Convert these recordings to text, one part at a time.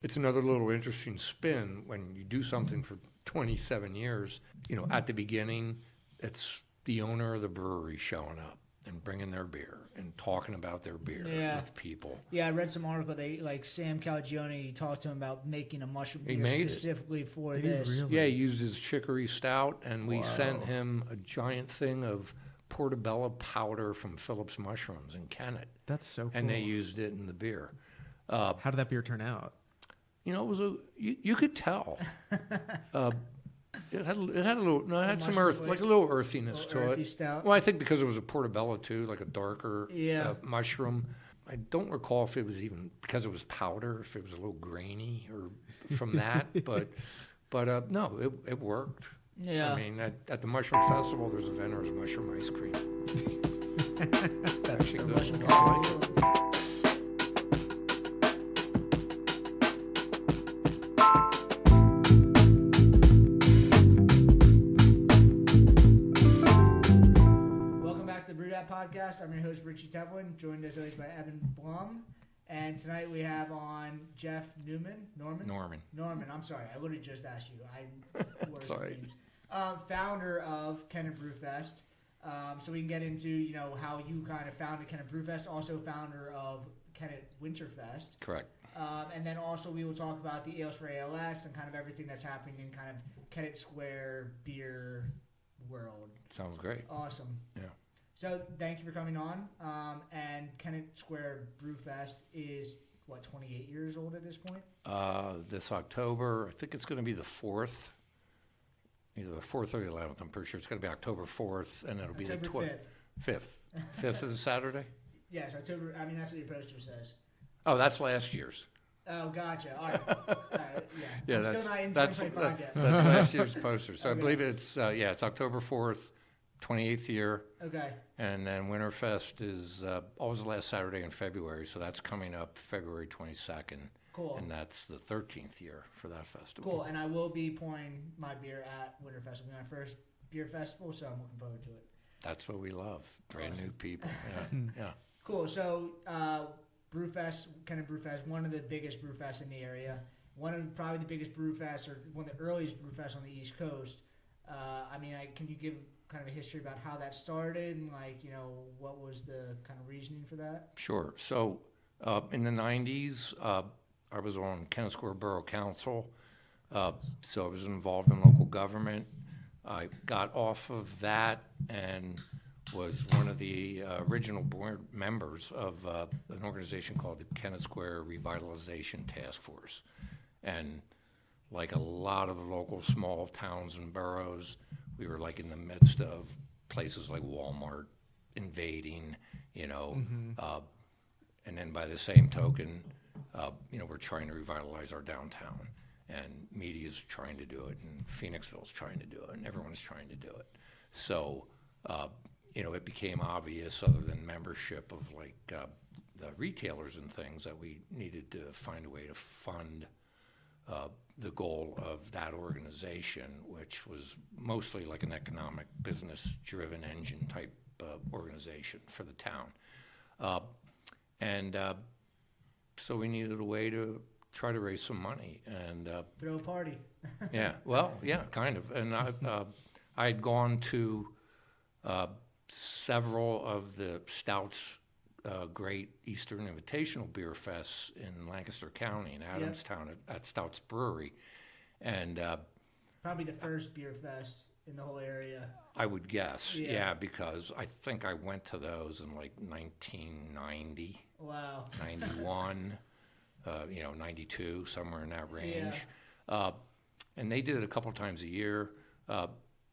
It's another little interesting spin when you do something for 27 years. At the beginning, it's the owner of the brewery showing up and bringing their beer and talking about their beer with people. Yeah, I read some article. Sam Calagione talked to him about making a mushroom beer specifically for this. Really? Yeah, he used his chicory stout, and we sent him a giant thing of portobello powder from Phillips Mushrooms in Kennett. That's so cool. And they used it in the beer. How did that beer turn out? It was you could tell. It had some earth, like a little earthiness to it. Stout. Well, I think because it was a portobello too, like a darker mushroom. I don't recall if it was even because it was powder, if it was a little grainy or from that, but no, it worked. Yeah. I mean, at the Mushroom Festival, there's a vendor's mushroom ice cream. That's actually good. I like it. Podcast. I'm your host, Richie Tevlin, joined as always by Evan Blum. And tonight we have on Jeff Norman. I'm sorry. I literally just asked you. Sorry. Founder of Kennett Brewfest. So we can get into, how you kind of founded Kennett Brewfest, also founder of Kennett Winterfest. Correct. And then also we will talk about the Ales for ALS and kind of everything that's happening in kind of Kennett Square beer world. Sounds great. Awesome. Yeah. So thank you for coming on. And Kennett Square Brewfest is, 28 years old at this point? This October, I think it's going to be the 4th. Either the 4th or the 11th. I'm pretty sure it's going to be October 4th, and it'll be the 5th. 5th is a Saturday? Yes, October. I mean, that's what your poster says. Oh, that's last year's. Oh, gotcha. All right. Yeah. I'm still not in 2025 yet. That's last year's poster. So Okay. I believe it's October 4th. 28th year. Okay. And then Winterfest is always the last Saturday in February, so that's coming up February 22nd. Cool. And that's the 13th year for that festival. Cool, and I will be pouring my beer at Winterfest. It'll be my first beer festival, so I'm looking forward to it. That's what we love, brand new people. Yeah. Cool, so Brewfest, Kennett Brewfest, one of the biggest brewfests in the area. Probably the biggest brewfest, or one of the earliest brewfests on the East Coast. Can you give kind of a history about how that started and what was the kind of reasoning for that? Sure. So in the 90s, I was on Kennett Square Borough Council. So I was involved in local government. I got off of that and was one of the original board members of an organization called the Kennett Square Revitalization Task Force. And like a lot of local small towns and boroughs, we were like in the midst of places like Walmart invading, and then by the same token, we're trying to revitalize our downtown, and media's trying to do it, and Phoenixville's trying to do it, and everyone's trying to do it. So, it became obvious, other than membership of the retailers and things, that we needed to find a way to fund the goal of that organization, which was mostly like an economic, business-driven engine type organization for the town. So we needed a way to try to raise some money. And throw a party. Kind of. And I had gone to several of the Stoudts great Eastern Invitational Beer Fests in Lancaster County, in Adamstown, at Stoudts Brewery. And probably the first beer fest in the whole area. I would guess, because I think I went to those in 1990. Wow. 91, 92, somewhere in that range. Yeah. And they did it a couple times a year.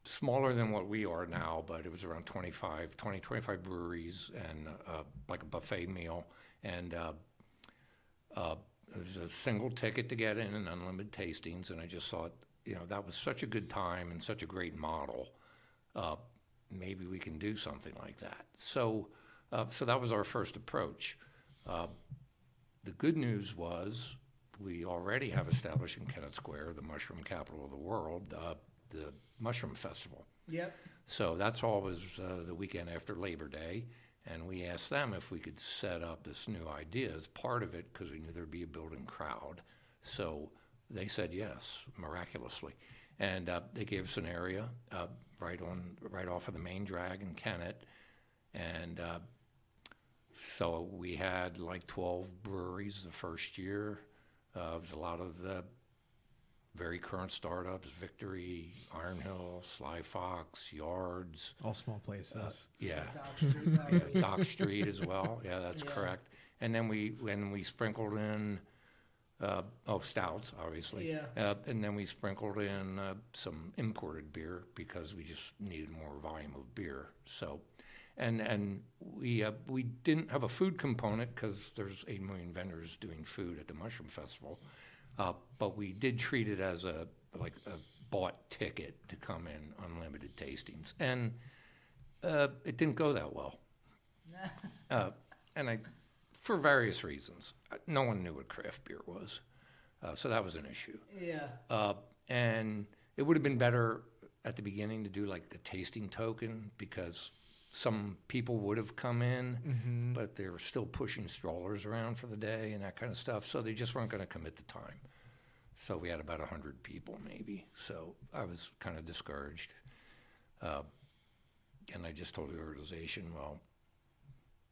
Smaller than what we are now, but it was around 25 breweries and like a buffet meal. And it was a single ticket to get in and unlimited tastings. And I just thought, that was such a good time and such a great model. Maybe we can do something like that. So that was our first approach. The good news was we already have established in Kennett Square, the mushroom capital of the world, the Mushroom Festival. Yep. So that's always the weekend after Labor Day, and we asked them if we could set up this new idea as part of it, because we knew there'd be a building crowd. So they said yes, miraculously. And they gave us an area right off of the main drag in Kennett. And so we had like 12 breweries the first year. It was a lot of the very current startups, Victory, Iron Hill, Sly Fox, Yards. All small places. Yeah. Dock Street, Yeah, Dock Street as well. Yeah, that's correct. And then we sprinkled in, Stoudts, obviously. Yeah. And then we sprinkled in some imported beer because we just needed more volume of beer. So, and we didn't have a food component because there's 8 million vendors doing food at the Mushroom Festival. But we did treat it as a bought ticket to come in, unlimited tastings, and it didn't go that well. And for various reasons, no one knew what craft beer was, so that was an issue. Yeah. And it would have been better at the beginning to do like a tasting token because some people would have come in, but they were still pushing strollers around for the day and that kind of stuff, so they just weren't going to commit the time. So we had about 100 people maybe, so I was kind of discouraged. And I just told the organization, well,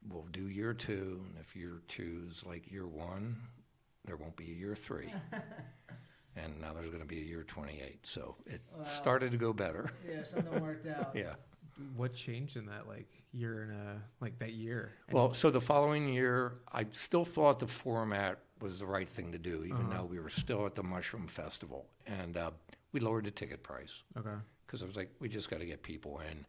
we'll do year 2, and if year 2's like year 1, there won't be a year 3. And now there's going to be a year 28, so it started to go better. Yeah, something worked out. Yeah. What changed in that year and that year? Well, so the following year, I still thought the format was the right thing to do, even though we were still at the Mushroom Festival, and we lowered the ticket price. Okay. Because I was like, we just got to get people in.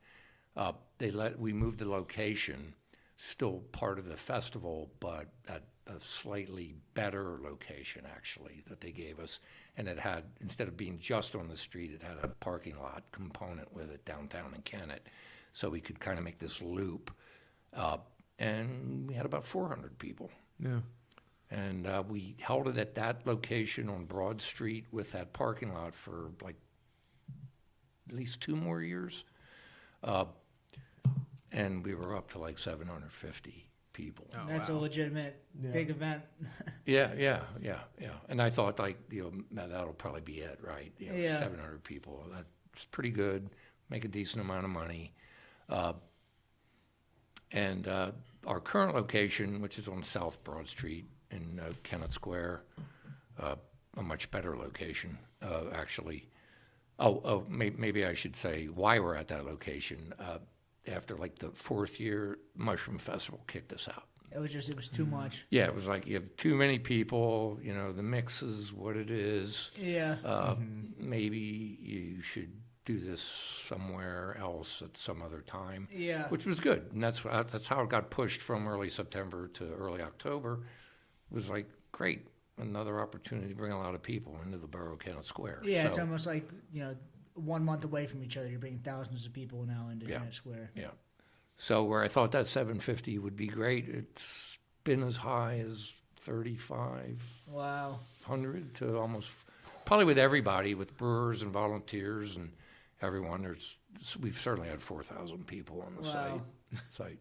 We moved the location, still part of the festival, but at a slightly better location actually that they gave us, and it had, instead of being just on the street, it had a parking lot component with it downtown in Kennett, so we could kind of make this loop, and we had about 400 people. Yeah. And we held it at that location on Broad Street with that parking lot for like at least 2 more years, and we were up to like 750 people. Oh, That's wow. a legitimate big event. Yeah. And I thought that'll probably be it, right? 700 people. That's pretty good. Make a decent amount of money. And our current location, which is on South Broad Street in Kennett Square, a much better location, actually. Maybe I should say why we're at that location. After like the 4th year, Mushroom Festival kicked us out. It was too much. Yeah, it was like you have too many people, the mix is what it is. Yeah. Maybe you should do this somewhere else at some other time. Yeah. Which was good. And that's how it got pushed from early September to early October. It was like, great, another opportunity to bring a lot of people into the borough of Kennett Square. Yeah, it's almost like, 1 month away from each other, you're bringing thousands of people now into Yeah. Kennett Square. Yeah. So where I thought that 750 would be great, it's been as high as 3,500 Wow. to almost, probably with everybody, with brewers and volunteers and everyone. We've certainly had 4,000 people on the Wow. site.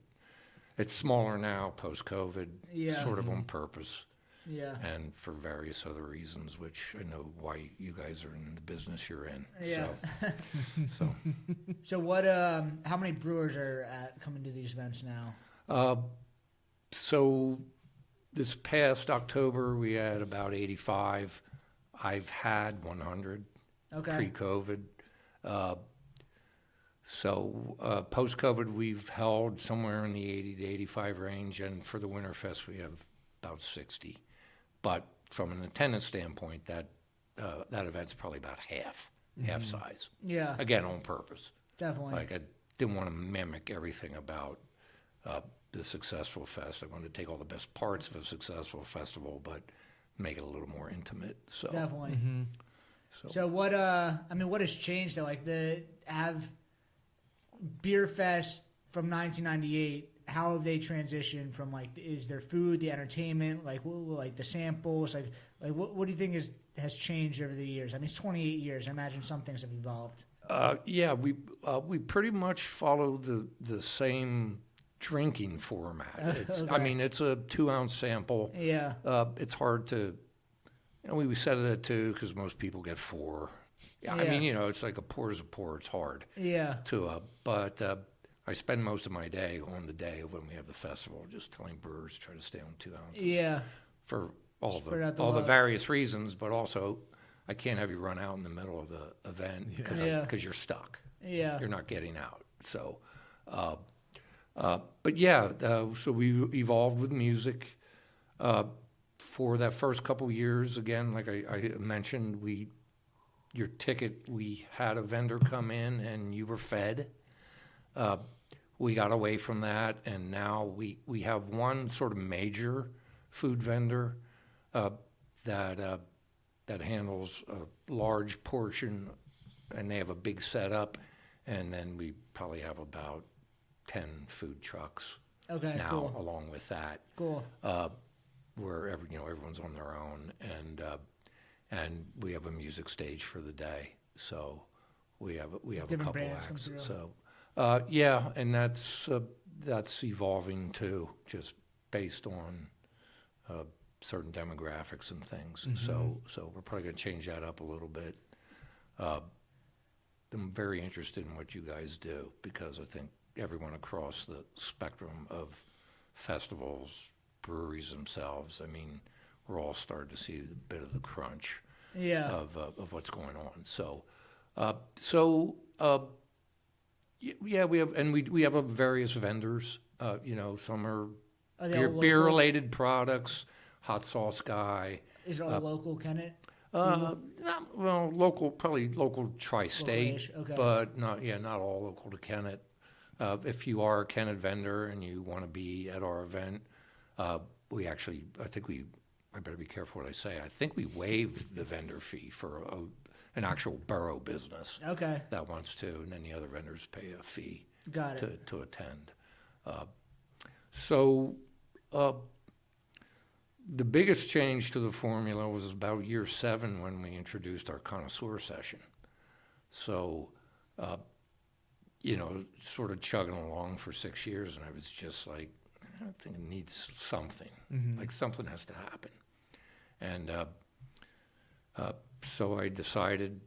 It's smaller now, post-COVID, Yeah. sort of on purpose. Yeah. And for various other reasons, which I know why you guys are in the business you're in. Yeah. So So what? How many brewers are coming to these events now? So this past October, we had about 85. I've had 100 Okay. pre-COVID. So post-COVID, we've held somewhere in the 80 to 85 range, and for the Winterfest, we have about 60. But from an attendance standpoint, that event's probably about half size. Yeah. Again, on purpose. Definitely. Like I didn't want to mimic everything about the successful fest. I wanted to take all the best parts of a successful festival, but make it a little more intimate. So Definitely. So, So what? What has changed? Though, like have Beer Fest from 1998. How have they transitioned from is their food, the entertainment, like the samples, like what do you think has changed over the years? I mean, it's 28 years. I imagine some things have evolved. we pretty much follow the same drinking format. It's, Okay. I mean, it's a 2-ounce sample. Yeah. It's hard to And we set it at 2 because most people get 4. Yeah, I Yeah. mean, it's like a pour is a pour. It's hard Yeah. but I spend most of my day on the day when we have the festival, just telling brewers try to stay on 2 ounces. Yeah. For all Spread out the the load. various reasons, but also I can't have you run out in the middle of the event because Yeah. you're stuck. Yeah. You're not getting out. So, but yeah, so we evolved with music. For that first couple years, again, like I mentioned, your ticket, we had a vendor come in and you were fed. We got away from that, and now we have one sort of major food vendor that handles a large portion, and they have a big setup, and then we probably have about 10 food trucks Okay. now Cool. along with that, Cool. where everyone's on their own, and we have a music stage for the day, so we have a Different couple bands come acts. through. So yeah, and that's evolving too, just based on certain demographics and things. So we're probably going to change that up a little bit. I'm very interested in what you guys do because I think everyone across the spectrum of festivals, breweries themselves, I mean, we're all starting to see a bit of the crunch Yeah. of what's going on. So, yeah, we have various vendors. Some are Are they all beer local? related products. Hot sauce guy. Is it all local, Kennett? Local, probably local tri-state, Local-ish, okay. but not all local to Kennett. If you are a Kennett vendor and you want to be at our event, I better be careful what I say. I think we waive the vendor fee for an actual borough business Okay. that wants to, and then the other vendors pay a fee Got it. to attend. The biggest change to the formula was about year 7 when we introduced our connoisseur session. So, sort of chugging along for 6 years, and I was just like, I think it needs something. Like something has to happen. And so I decided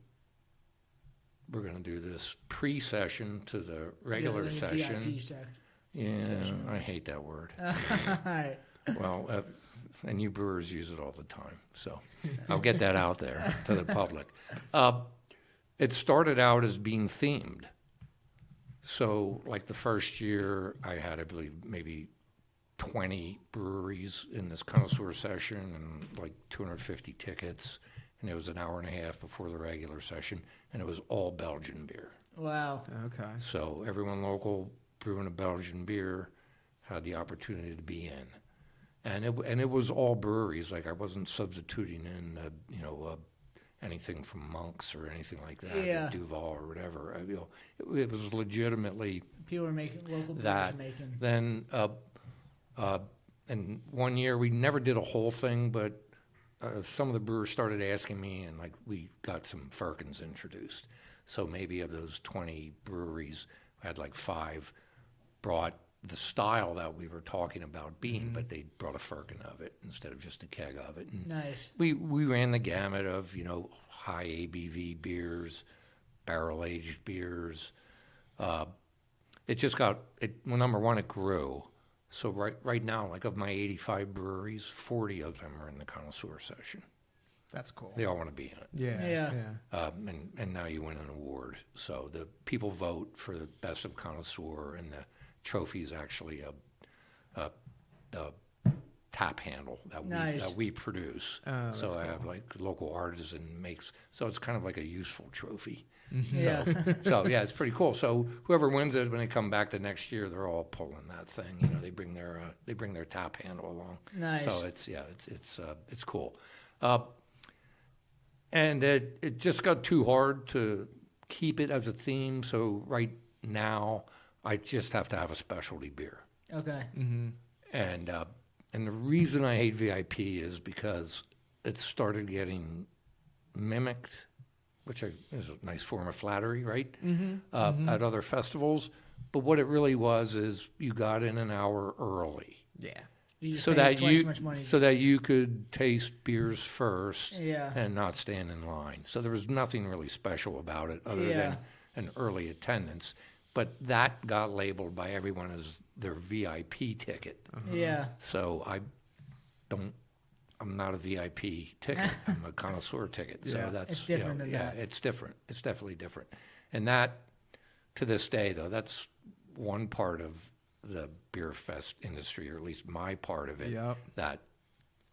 we're going to do this pre-session to the regular Yeah, the session. VIP Yeah, session. I hate that word. All right. Well, and you brewers use it all the time, so I'll get that out there to the public. It started out as being themed. So, like the first year, I had, I believe, maybe 20 breweries in this connoisseur session and like 250 tickets, and it was an hour and a half before the regular session, and it was all Belgian beer. Wow. Okay. So everyone local brewing a Belgian beer had the opportunity to be in. And it was all breweries. Like I wasn't substituting in, anything from Monks or anything like that, Yeah. or Duval or whatever. It was legitimately People are making local brewers that. are making. Then, and one year we never did a whole thing, but some of the brewers started asking me, and like we got some Firkins introduced. So maybe of those 20 breweries, we had like 5 brought the style that we were talking about being, but they brought a firkin of it instead of just a keg of it. And Nice. we ran the gamut of, high ABV beers, barrel-aged beers. It just got, well, number one, it grew. So right now, like of my 85 breweries, 40 of them are in the connoisseur session. That's cool. They all want to be in it. Yeah. Yeah. And now you win an award. So the people vote for the best of connoisseur, and the trophy is actually a tap handle Nice. that we produce. Oh, that's so I cool. have like local artisan makes. So it's kind of like a useful trophy. Yeah. So yeah, it's pretty cool. So whoever wins it, when they come back the next year, they're all pulling that thing. They bring their tap handle along. Nice. So it's cool. And it just got too hard to keep it as a theme. So right now, I just have to have a specialty beer. Okay. And the reason I hate VIP is because it started getting mimicked, which is a nice form of flattery, right? At other festivals. But what it really was is you got in an hour early. Yeah. You just so pay that twice as much money. so that you could taste beers first Yeah. and not stand in line. So there was nothing really special about it other than an early attendance. But that got labeled by everyone as their VIP ticket. Yeah. So I'm not a VIP ticket. I'm a connoisseur ticket. So Yeah. that's It's different than that. it's different. It's definitely different. And that, to this day, though, that's one part of the beer fest industry, or at least my part of it, Yep. that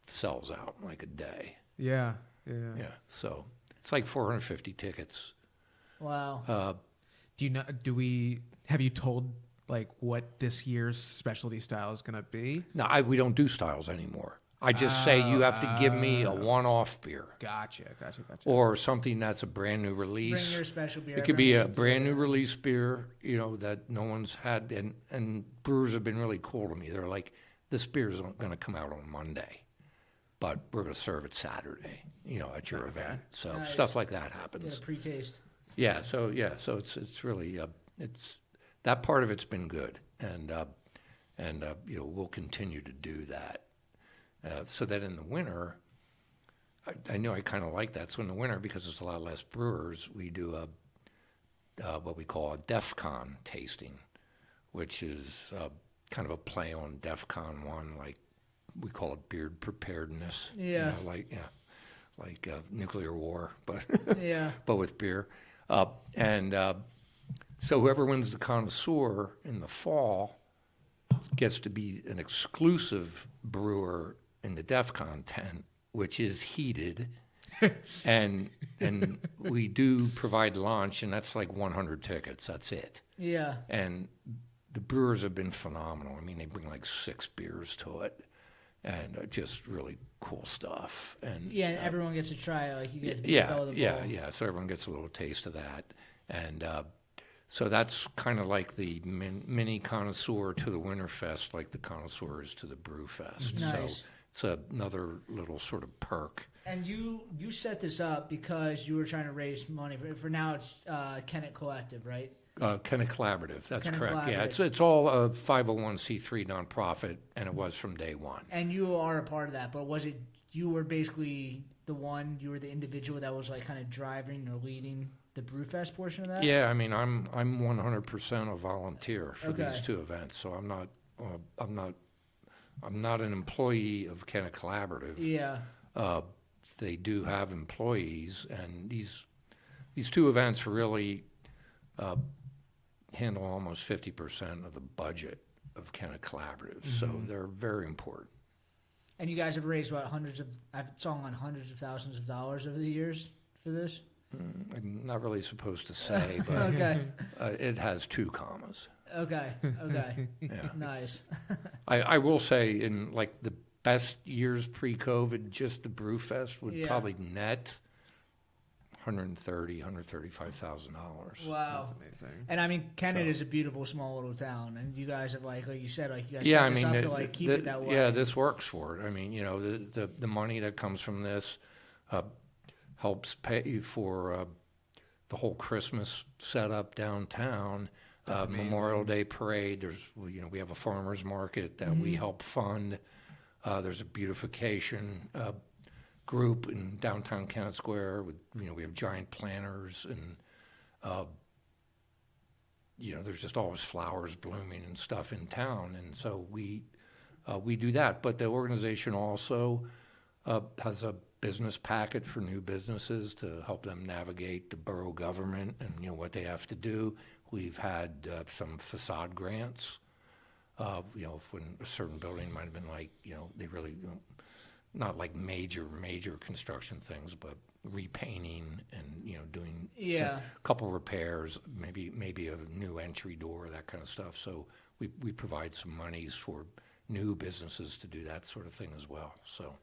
sells out in like a day. Yeah. Yeah. So it's like 450 tickets. Wow. Do you know? Have you told like what this year's specialty style is going to be? No, we don't do styles anymore. I just say you have to give me a one-off beer. Gotcha. Or something that's a brand new release. Bring your special beer. It could be everyone a brand new release beer, that no one's had, and brewers have been really cool to me. They're like, this beer is going to come out on Monday, but we're going to serve it Saturday, at your event. So Nice. stuff like that Get happens. a pre-taste. So it's really it's that part of it's been good, and we'll continue to do that. So that in the winter, I know I kind of like that. So in the winter, because there's a lot less brewers, we do what we call a DEF CON tasting, which is kind of a play on DEF CON 1, like we call it beard preparedness. Yeah. Like nuclear war, but Yeah. but with beer. So whoever wins the connoisseur in the fall gets to be an exclusive brewer in the DEF CON tent, which is heated. and we do provide lunch, and that's like 100 tickets. That's it. Yeah. And the brewers have been phenomenal. I mean, they bring like 6 beers to it, and just really cool stuff. And Yeah, everyone gets to try it. Like you get to be yeah, the yeah, bowl. yeah. So everyone gets a little taste of that, and so that's kind of like the mini connoisseur to the Winterfest, like the connoisseur is to the Brewfest. Nice. So it's another little sort of perk. And you set this up because you were trying to raise money. For now, it's Kennett Collective, right? Kennett Collaborative, that's Kennett correct. Yeah, Collaborative. it's all a 501c3 nonprofit, and it was from day one. And you are a part of that, but was it you were basically you were the individual that was like kind of driving or leading the Brewfest portion of that? Yeah, I mean, I'm 100% a volunteer for Okay. these 2 events, so I'm not an employee of Kennett Collaborative. Yeah. They do have employees, and these 2 events really handle almost 50% of the budget of Kennett Collaborative, so they're very important. And you guys have raised what I've saw on hundreds of thousands of dollars over the years for this. I'm not really supposed to say, but Okay. it has 2 commas. Okay. Yeah. Nice. I will say, in like the best years pre-COVID, just the Brewfest would probably net $135,000. Wow. That's amazing. And I mean, Kennett So- is a beautiful small little town, and you guys have like you said, like you guys Yeah, set I this mean, up to like keep it that way. yeah, this works for it. I mean, the money that comes from this helps pay for the whole Christmas setup downtown, That's amazing. Memorial Day parade. We have a farmers market that we help fund. There's a beautification group in downtown Kennett Square with, we have giant planters, and there's just always flowers blooming and stuff in town, and so we do that. But the organization also has a business packet for new businesses to help them navigate the borough government and what they have to do. We've had some facade grants. When a certain building might have been like, they really not like major construction things, but repainting and doing Yeah. a couple repairs, maybe a new entry door, that kind of stuff. So we provide some monies for new businesses to do that sort of thing as well. So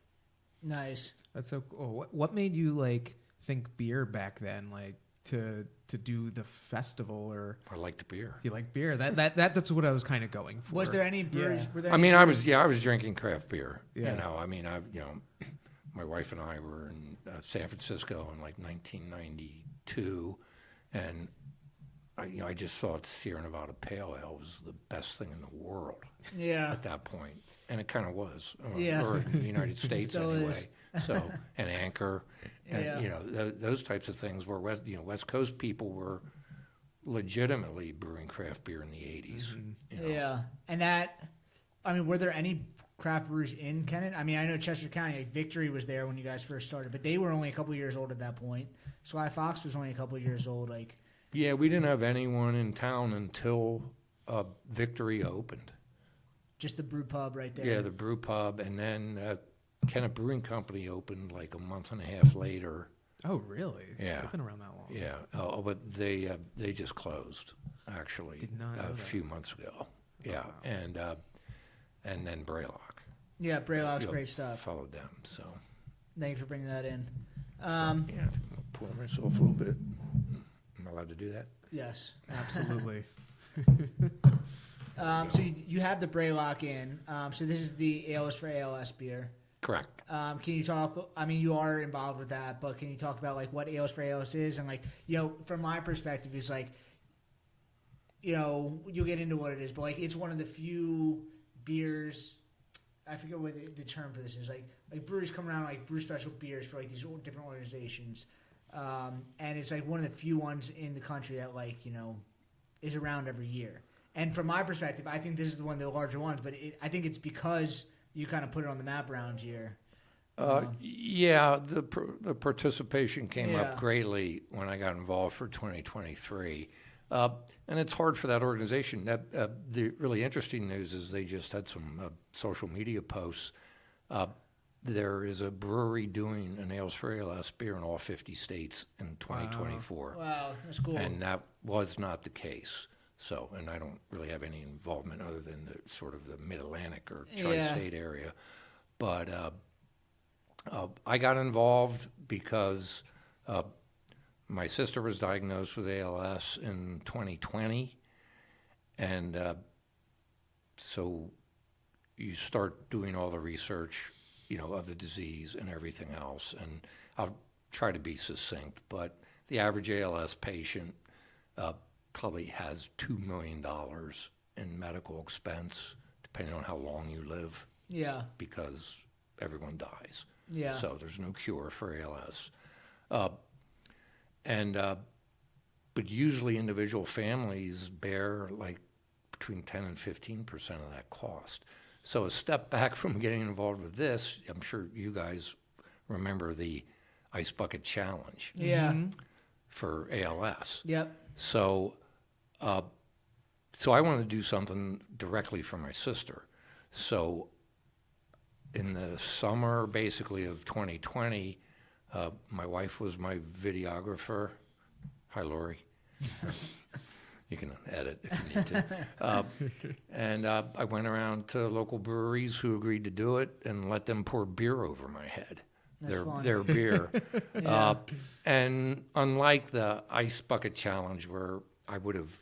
Nice. That's so cool. What made you like think beer back then, like to do the festival, or I liked beer. you like beer? That's what I was kind of going for. Was there any breweries? Yeah. Were there I any mean, breweries- I was drinking craft beer. Yeah. My wife and I were in San Francisco in like 1992, and I just thought Sierra Nevada Pale Ale was the best thing in the world Yeah. at that point, and it kind of was, Yeah. or in the United States Still anyway. So, and Anchor, and Yeah. those types of things where West Coast people were legitimately brewing craft beer in the 80s. Yeah. And that, I mean, were there any craft breweries in Kennett? I mean, I know Chester County, like Victory was there when you guys first started, but they were only a couple years old at that point. Sly Fox was only a couple years old. Like, Yeah, we didn't have anyone in town until Victory opened. just the brew pub right there. Yeah, the brew pub, and then Kennett Brewing Company opened like a month and a half later. Oh, really? Yeah. They've been around that long. Yeah, but they just closed actually Did not know a that. few months ago. Yeah, wow. and then Braylock. Yeah, Braylock's You'll great stuff. Followed them, so. Thanks for bringing that in. Yeah, I think I'll pour myself a little bit. Am I allowed to do that? Yes. Absolutely. So you have the Braylock in. So this is the Ales for ALS beer. Correct. Can you talk? I mean, you are involved with that, but can you talk about like what Ales for ALS is, and like, you know, from my perspective, it's like, you know, you'll get into what it is, but like it's one of the few beers. I forget what the term for this is. Like breweries come around like brew special beers for like these different organizations, and it's like one of the few ones in the country that like, you know, is around every year. And from my perspective, I think this is one of the larger ones, but I think it's because you kind of put it on the map around here. Yeah, the participation came Yeah. up greatly when I got involved for 2023. And it's hard for that organization. The really interesting news is they just had some social media posts. There is a brewery doing an Ales for ALS beer in all 50 states in 2024. Wow, that's cool. And that was not the case. So, and I don't really have any involvement other than the sort of the Mid-Atlantic or tri-state area. But I got involved because my sister was diagnosed with ALS in 2020. And so you start doing all the research, you know, of the disease and everything else. And I'll try to be succinct, but the average ALS patient probably has $2 million in medical expense, depending on how long you live, Yeah. because everyone dies. Yeah. So there's no cure for ALS. But usually individual families bear like between 10 and 15% of that cost. So a step back from getting involved with this, I'm sure you guys remember the Ice Bucket Challenge Yeah. for ALS. Yep. So I wanted to do something directly for my sister. So in the summer, basically, of 2020, my wife was my videographer. Hi, Lori. You can edit if you need to. And I went around to local breweries who agreed to do it and let them pour beer over my head. That's fun. Their beer. Yeah. And unlike the Ice Bucket Challenge, where I would have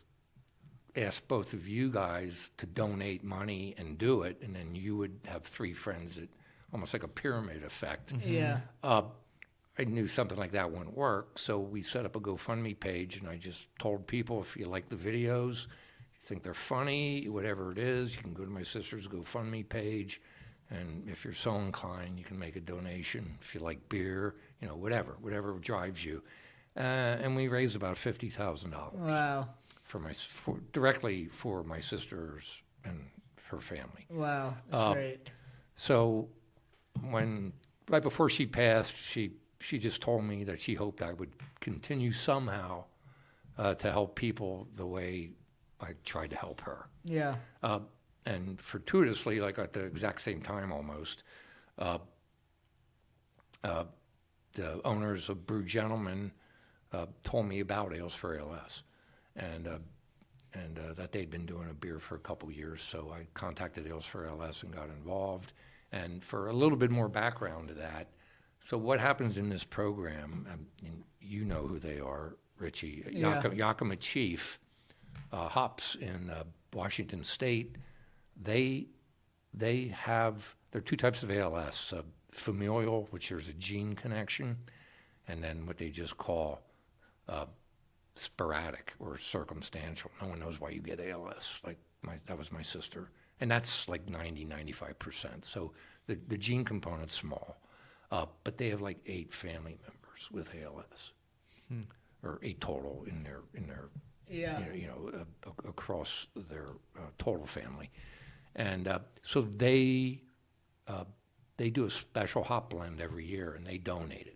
asked both of you guys to donate money and do it, and then you would have three friends, that almost like a pyramid effect. Yeah. I knew something like that wouldn't work, so we set up a GoFundMe page, and I just told people, if you like the videos, you think they're funny, whatever it is, you can go to my sister's GoFundMe page, and if you're so inclined, you can make a donation. If you like beer, you know, whatever drives you. And we raised about $50,000 Wow. directly for my sisters and her family. Wow. That's great. So right before she passed, she just told me that she hoped I would continue somehow to help people the way I tried to help her. Yeah. And fortuitously, like at the exact same time almost, the owners of Brew Gentlemen told me about Ales for ALS, and that they'd been doing a beer for a couple years. So I contacted Ales for ALS and got involved. And for a little bit more background to that, so what happens in this program, and you know who they are, Richie, Yeah. Yakima Chief, hops in Washington State. There are two types of ALS, familial, which there's a gene connection, and then what they just call sporadic or circumstantial. No one knows why you get ALS. Like that was my sister, and that's like 95%. So the gene component's small, but they have like 8 family members with ALS, or 8 total in their Yeah. across their total family, and so they do a special hop blend every year, and they donate it.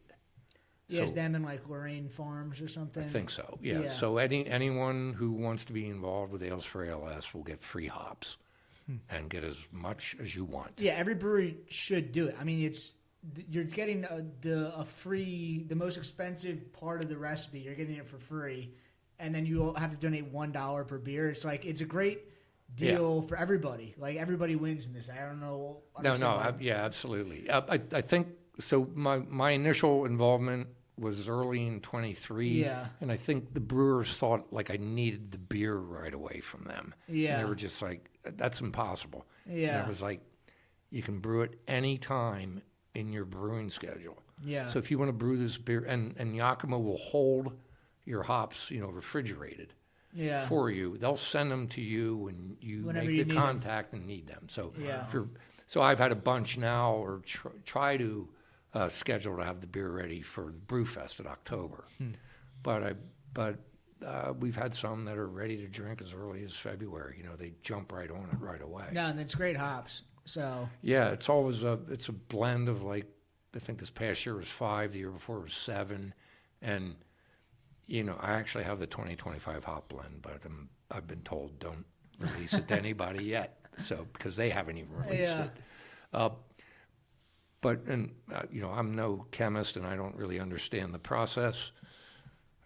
Yeah, it's So- them and like Lorraine Farms or something. I think so. Yeah. Yeah. So anyone who wants to be involved with Ales for ALS will get free hops and get as much as you want. Yeah, every brewery should do it. I mean, you're getting the free, the most expensive part of the recipe. You're getting it for free, and then you have to donate $1 per beer. It's like it's a great deal for everybody. Like everybody wins in this. I don't know. Yeah, absolutely. I think so. My initial involvement was early in 23. Yeah. And I think the brewers thought like I needed the beer right away from them. Yeah. And they were just like, that's impossible. Yeah. And I was like, you can brew it any time in your brewing schedule. Yeah. So if you want to brew this beer, and Yakima will hold your hops, refrigerated Yeah. for you. They'll send them to you when you Whenever make you the need 'em. contact and need them. So Yeah. so I've had a bunch now, or try to schedule to have the beer ready for Brewfest in October. But we've had some that are ready to drink as early as February. They jump right on it right away. No, and it's great hops. So Yeah, it's always it's a blend of like, I think this past year was 5, the year before was 7, and I actually have the 2025 hop blend, but I've been told don't release it to anybody yet, so because they haven't even released Yeah. it. I'm no chemist and I don't really understand the process.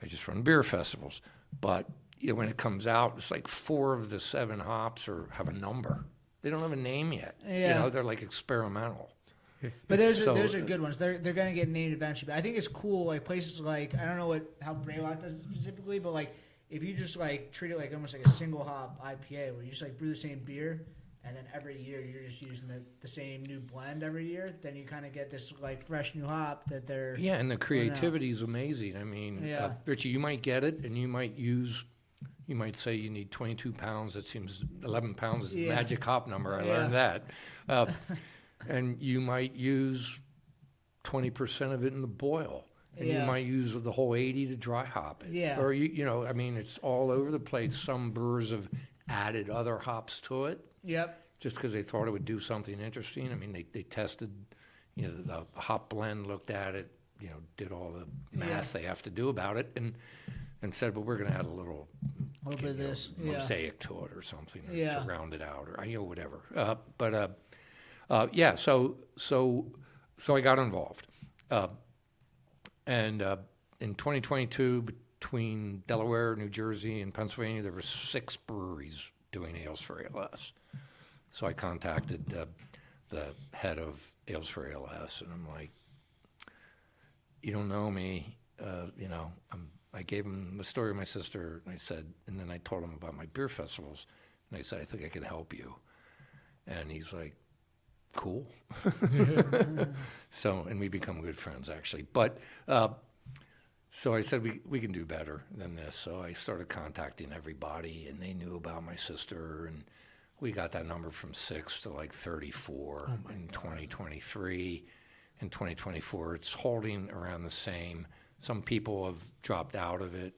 I just run beer festivals, but when it comes out, it's like 4 of the 7 hops have a number. They don't have a name yet. Yeah. They're like experimental. But those So, are good ones. They're gonna get named eventually. But I think it's cool. Like places like I don't know how Braylock does it specifically, but like if you just like treat it like almost like a single hop IPA, where you just like brew the same beer, and then every year you're just using the same new blend every year, then you kind of get this like fresh new hop that they're Yeah, and the creativity is amazing. I mean, Yeah. Richie, you might get it, and you might say you need 22 pounds. That seems 11 pounds is the Yeah. magic hop number. I Yeah. learned that. And you might use 20% of it in the boil. And Yeah. you might use the whole 80 to dry hop it. Yeah. Or, I mean, it's all over the place. Some brewers have added other hops to it Yep. just because they thought it would do something interesting. I mean, they tested, the hop blend, looked at it, did all the math they have to do about it, and said, well, we're going to add a little bit of this, mosaic to it or something Yeah. to round it out, or whatever. So I got involved, and in 2022, between Delaware, New Jersey, and Pennsylvania, there were 6 breweries doing Ales for ALS. So I contacted the head of Ales for ALS, and I'm like, you don't know me, I gave him the story of my sister, and I said, and then I told him about my beer festivals, and I said, I think I can help you. And he's like, cool. So, and we become good friends, actually. But, so I said, we can do better than this. So I started contacting everybody, and they knew about my sister, and we got that number from 6 to like 34 in 2023. In 2024, it's holding around the same. Some people have dropped out of it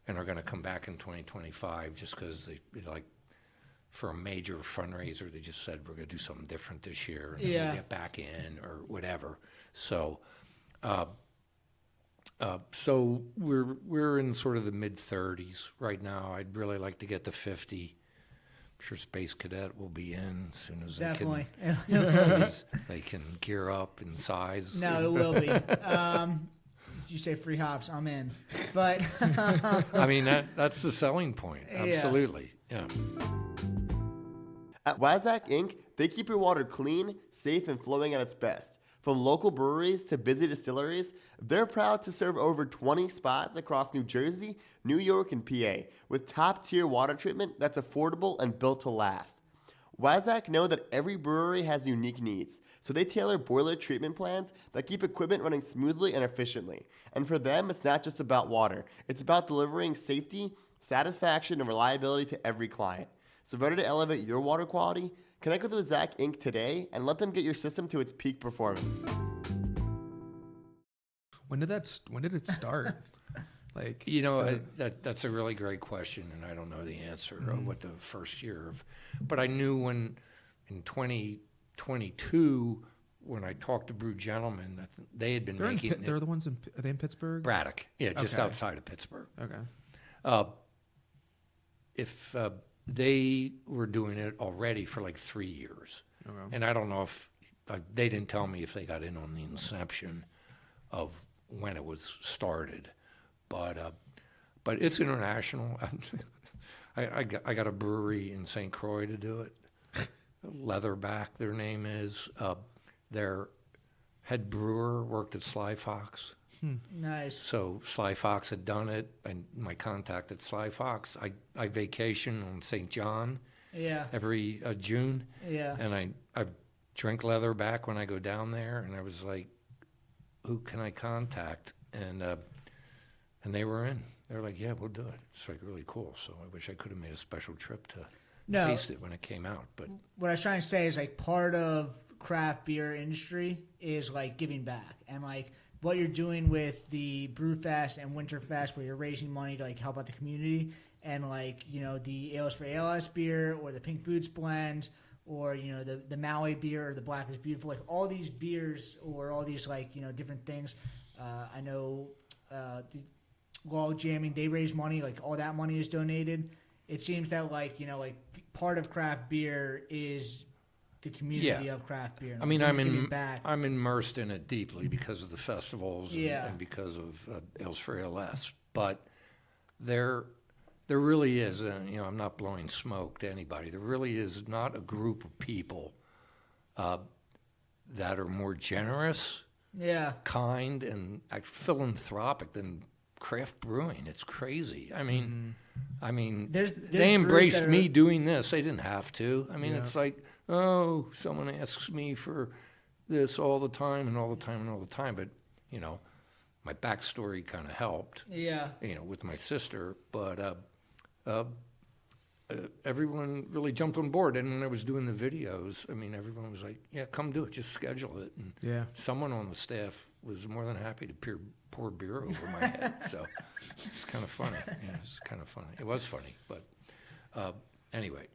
and are going to come back in 2025 just because they like, for a major fundraiser, they just said, we're going to do something different this year and then we'll get back in or whatever. So, so we're in sort of the mid-30s right now. I'd really like to get to 50. I'm sure Space Cadet will be in as soon as Definitely. they can gear up in size. No, it will be. You say free hops, I'm in. But I mean, that's the selling point. Absolutely. Yeah. At Wazak Inc., they keep your water clean, safe, and flowing at its best. From local breweries to busy distilleries, they're proud to serve over 20 spots across New Jersey, New York, and PA with top-tier water treatment that's affordable and built to last. Wazak know that every brewery has unique needs, so they tailor boiler treatment plans that keep equipment running smoothly and efficiently. And for them, it's not just about water. It's about delivering safety, satisfaction, and reliability to every client. So ready to elevate your water quality? Connect with Wazak Inc. today and let them get your system to its peak performance. When did it start? Like, You know, that's a really great question, and I don't know the answer of what the first year of. But I knew when in 2022, when I talked to Brew Gentlemen, that they had been making they're the ones are they in Pittsburgh? Braddock, yeah, just Okay. outside of Pittsburgh. Okay. If they were doing it already for like 3 years, Okay. and I don't know if they didn't tell me if they got in on the inception of when it was started. But it's international. I got a brewery in St. Croix to do it. Leatherback, their name is. Their head brewer worked at Sly Fox. Nice. So Sly Fox had done it, and my contact at Sly Fox, I vacation on St. John Yeah. every June, Yeah. and I drink Leatherback when I go down there, and I was like, who can I contact? And they were in. They're like, yeah, we'll do it. It's like really cool. So I wish I could have made a special trip to No. taste it when it came out. But What I was trying to say is like part of craft beer industry is like giving back, and like what you're doing with the Brewfest and Winterfest, where you're raising money to like help out the community, and like the Ales for ALS beer or the Pink Boots blend, or the Maui beer or the Black is Beautiful, like all these beers or all these like different things. I know the log jamming, they raise money, like all that money is donated. It seems that like part of craft beer is the community of craft beer. I mean, giving back. I'm immersed in it deeply because of the festivals and, because of Ales for ALS. But there really is, I'm not blowing smoke to anybody. There really is not a group of people that are more generous, kind, and philanthropic than craft brewing. It's crazy. I mean, There's they embraced brewers that me are- doing this. They didn't have to. I mean, Yeah. it's like, oh, someone asks me for this all the time and all the time and all the time. But, my backstory kind of helped, Yeah. with my sister. But everyone really jumped on board. And when I was doing the videos, I mean, everyone was like, yeah, come do it. Just schedule it. And Yeah. someone on the staff was more than happy to pour beer over my head. So it's kind of funny. Yeah, it's kind of funny. It was funny. But anyway.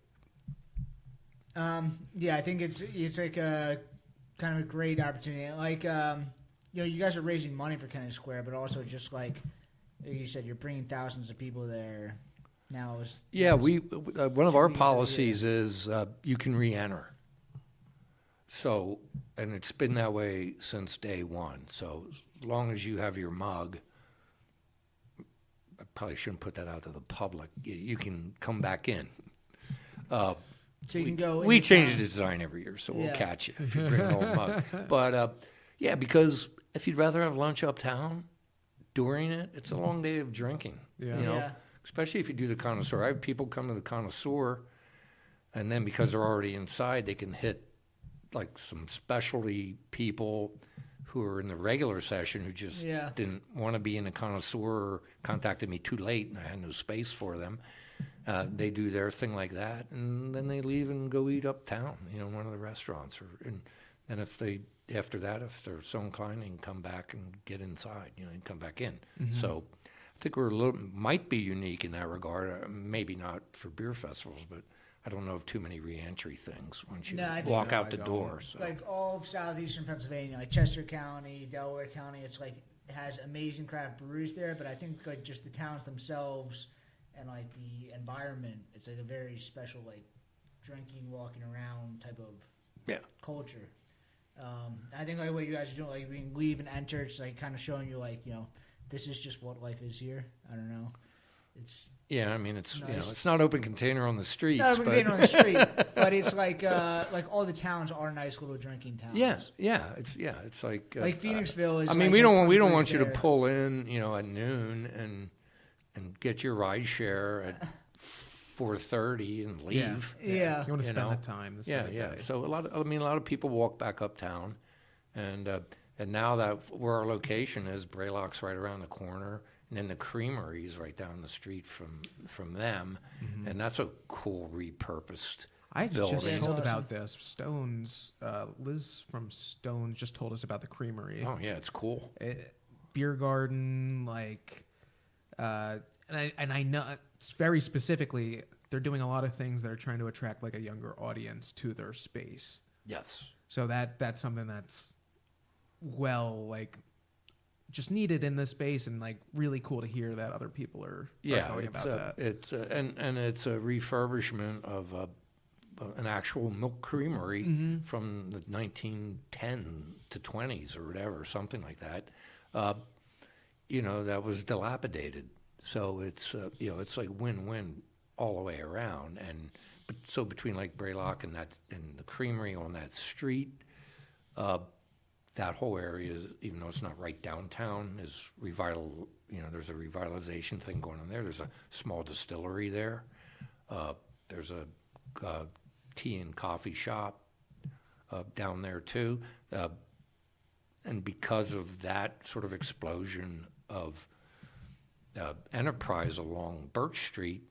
Yeah, I think it's like a kind of a great opportunity. Like, you guys are raising money for Kennett Square, but also just like you said, you're bringing thousands of people there. Now, Yeah, one of our Should be policies is you can re-enter. So, and it's been that way since day one. So as long as you have your mug, I probably shouldn't put that out to the public. You can come back in. so you can go. We change the anytime. design every year, so we'll Yeah. catch you if you bring an old mug. But yeah, because if you'd rather have lunch uptown during it, it's a long day of drinking. Yeah. Yeah. Especially if you do the connoisseur. I have people come to the connoisseur, and then because they're already inside, they can hit like some specialty people who are in the regular session who just didn't want to be in the connoisseur or contacted me too late and I had no space for them. They do their thing like that, and then they leave and go eat uptown, one of the restaurants. And if they, after that, if they're so inclined, they can come back and get inside, and come back in. Mm-hmm. So I think might be unique in that regard. Maybe not for beer festivals, but I don't know of too many reentry things once you No, I think- walk No, out I the don't. door. So. Like all of southeastern Pennsylvania, like Chester County, Delaware County, it's like it has amazing craft breweries there. But I think like just the towns themselves and like the environment, it's like a very special like drinking, walking around type of culture. I think like what you guys are doing, like being leave and enter, it's like kind of showing you like this is just what life is here. I don't know. It's Yeah, I mean it's Nice. it's not open container on the streets. not but even on the street, but it's like all the towns are nice little drinking towns. It's like Like Phoenixville is. I mean, like, we has don't 20 want breweries you to there. pull in, at noon and get your ride share at 4:30 and leave. Yeah. You want to You spend know? the time. To Yeah, spend the yeah. day. So a lot of people walk back uptown, and now that where our location is, Braylock's right around the corner, and then the Creamery's right down the street from them, and that's a cool repurposed. I building. just Yeah, it's told awesome. about this. Stones, Liz from Stones just told us about the creamery. Oh yeah, it's cool. Beer garden, like, and I know it's very specifically they're doing a lot of things that are trying to attract like a younger audience to their space. Yes. So that's something that's like just needed in this space, and like really cool to hear that other people are Yeah, going it's about that. it's and it's a refurbishment of an actual milk creamery from the 1910 to 20s or whatever, something like that. That was dilapidated. So it's it's like win-win all the way around. And so between like Braylock and the creamery on that street, that whole area, even though it's not right downtown, is there's a revitalization thing going on there. There's a small distillery there. There's a tea and coffee shop down there too. And because of that sort of explosion of enterprise along Birch Street,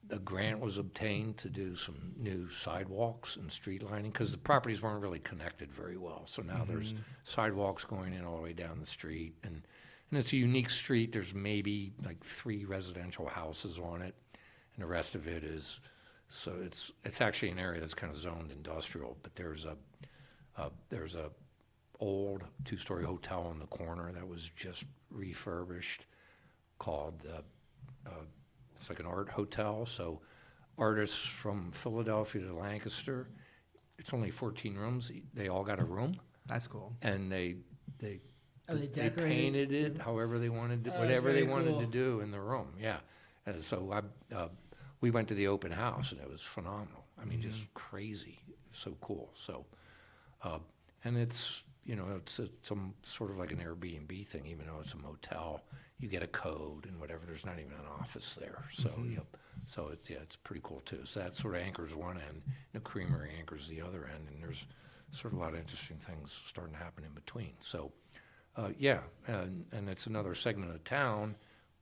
a grant was obtained to do some new sidewalks and street lining because the properties weren't really connected very well. So now there's sidewalks going in all the way down the street, and it's a unique street. There's maybe like 3 residential houses on it, and the rest of it is. So it's actually an area that's kind of zoned industrial, but there's a old 2-story hotel on the corner that was just refurbished called it's like an art hotel. So artists from Philadelphia to Lancaster, it's only 14 rooms. They all got a room, That's cool. and they decorated painted it however they wanted to, Oh, whatever that's they very wanted cool. to do in the room. Yeah. And so we went to the open house, and it was phenomenal. I mean, just crazy, so cool. So, and it's it's some sort of like an Airbnb thing, even though it's a motel. You get a code and whatever. There's not even an office there. So so it's pretty cool too. So that sort of anchors one end, and the creamery anchors the other end, and there's sort of a lot of interesting things starting to happen in between. So and it's another segment of town,